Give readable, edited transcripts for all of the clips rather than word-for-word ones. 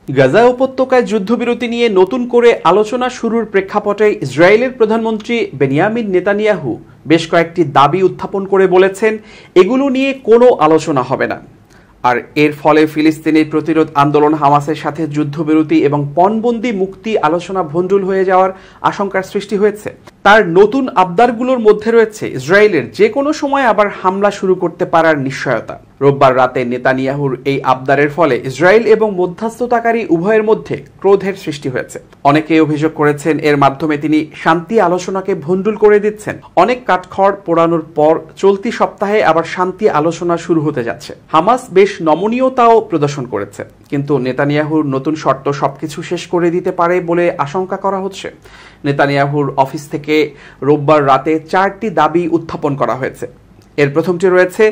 গাজা উপত্যকায় যুদ্ধবিরতি নিয়ে নতুন করে আলোচনা শুরুর প্রেক্ষাপটে ইসরায়েলের প্রধানমন্ত্রী বেনিয়ামিন নেতানিয়াহু বেশ কয়েকটি দাবি উত্থাপন করে বলেছেন এগুলো নিয়ে কোনো আলোচনা হবে না। আর এর ফলে ফিলিস্তিনের প্রতিরোধ আন্দোলন হামাসের সাথে যুদ্ধবিরতি এবং পণবন্দি মুক্তি আলোচনা ভণ্ডুল হয়ে যাওয়ার আশঙ্কার সৃষ্টি হয়েছে। তার নতুন আবদারগুলোর মধ্যে রয়েছে ইসরায়েলের যে কোনো সময় আবার হামলা শুরু করতে পারার নিশ্চয়তা। রোববার রাতে নেতানিয়াহুর এই আবদারের ফলে ইসরায়েল এবং মধ্যস্থতাকারী উভয়ের মধ্যে ক্রোধের সৃষ্টি হয়েছে। অনেকে অভিযোগ করেছেন এর মাধ্যমে তিনি শান্তি আলোচনাকে ভণ্ডুল করে দিচ্ছেন। অনেক কাঠখড় পোড়ানোর পর চলতি সপ্তাহে আবার শান্তি আলোচনা শুরু হতে যাচ্ছে। হামাস বেশ নমনীয়তাও প্রদর্শন করেছে, কিন্তু নেতানিয়াহুর নতুন শর্ত সবকিছু শেষ করে দিতে পারে বলে আশঙ্কা করা হচ্ছে। নেতানিয়াহুর অফিস থেকে রোববার রাতে 4টি দাবি উত্থাপন করা হয়েছে। এর প্রথমটি রয়েছে,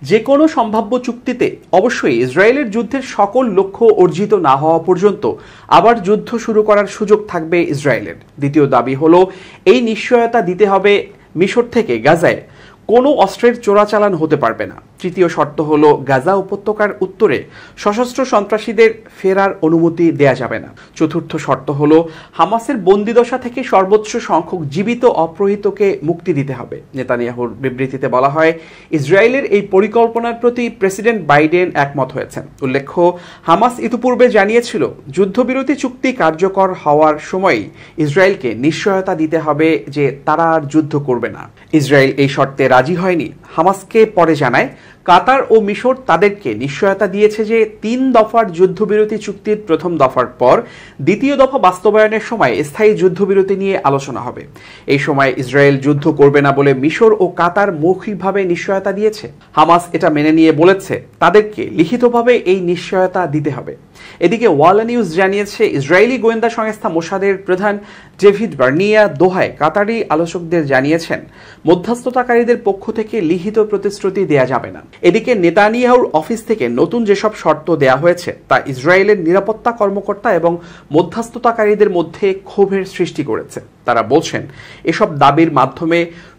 যে কোনো সম্ভাব্য চুক্তিতে অবশ্যই ইসরায়েলের যুদ্ধের সকল লক্ষ্য অর্জিত না হওয়া পর্যন্ত আবার যুদ্ধ শুরু করার সুযোগ থাকবে ইসরায়েলের। দ্বিতীয় দাবি হলো, এই নিশ্চয়তা দিতে হবে মিশর থেকে গাজায় কোনো অস্ত্রের চোরাচালান হতে পারবে না। তৃতীয় শর্ত হলো, গাজা উপত্যকার উত্তরে সশস্ত্র সন্ত্রাসীদের ফেরার অনুমতি দেয়া যাবে না। চতুর্থ শর্ত হলো, হামাসের বন্দিদশা থেকে সর্বোচ্চ সংখ্যক জীবিত অপহৃতকে মুক্তি দিতে হবে। নেতানিয়াহুর বিবৃতিতে বলা হয়, ইসরায়েলের এই পরিকল্পনার প্রতি প্রেসিডেন্ট বাইডেন একমত হয়েছেন। উল্লেখ্য, হামাস ইতিপূর্বে জানিয়েছিল যুদ্ধবিরতি চুক্তি কার্যকর হওয়ার সময়ই ইসরায়েলকে নিশ্চয়তা দিতে হবে যে তারা আর যুদ্ধ করবে না। ইসরায়েল এই শর্তে রাজি হয়নি। হামাসকে পরে জানায়, কাতার ও মিশর তাদেরকে নিশ্চয়তা দিয়েছে যে 3 দফার যুদ্ধবিরতি চুক্তির প্রথম দফার পর দ্বিতীয় দফা বাস্তবায়নের সময় স্থায়ী যুদ্ধবিরতি নিয়ে আলোচনা হবে। এই সময় ইসরায়েল যুদ্ধ করবে না বলে মিশর ও কাতার মৌখিকভাবে নিশ্চয়তা দিয়েছে। হামাস এটা মেনে নিয়ে বলেছে তাদেরকে লিখিতভাবে এই নিশ্চয়তা দিতে হবে। এদিকে ওয়ালা নিউজ জানিয়েছে, ইসরায়েলি গোয়েন্দা সংস্থা মোসাদের প্রধান ডেভিড বার্নিয়া দোহায় কাতারি আলোচকদের জানিয়েছেন, মধ্যস্থতাকারীদের পক্ষ থেকে লিখিত প্রতিশ্রুতি দেয়া যাবে না। এদিকে নেতানিয়াহুর অফিস থেকে নতুন যেসব শর্ত দেয়া হয়েছে তা ইসরায়েলের নিরাপত্তা কর্মকর্তা এবং মধ্যস্থতাকারীদের মধ্যে ক্ষোভের সৃষ্টি করেছে। তারা বলছেন, এসব দাবির মাধ্যমে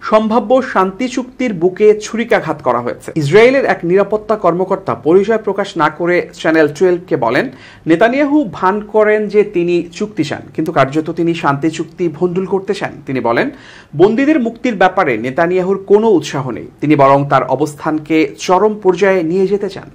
সম্ভাব্য শান্তি চুক্তির বুকে ছুরিকাঘাত করা হয়েছে। ইসরায়েলের এক নিরাপত্তা কর্মকর্তা পরিচয় প্রকাশ না করে চ্যানেল 12কে বলেন, নেতানিয়াহু ভান করেন যে তিনি চুক্তি চান, কিন্তু কার্যত তিনি শান্তি চুক্তি ভণ্ডুল করতে চান। তিনি বলেন, বন্দীদের মুক্তির ব্যাপারে নেতানিয়াহুর কোনো উৎসাহ নেই, তিনি বরং তার অবস্থানকে চরম পর্যায়ে নিয়ে যেতে চান।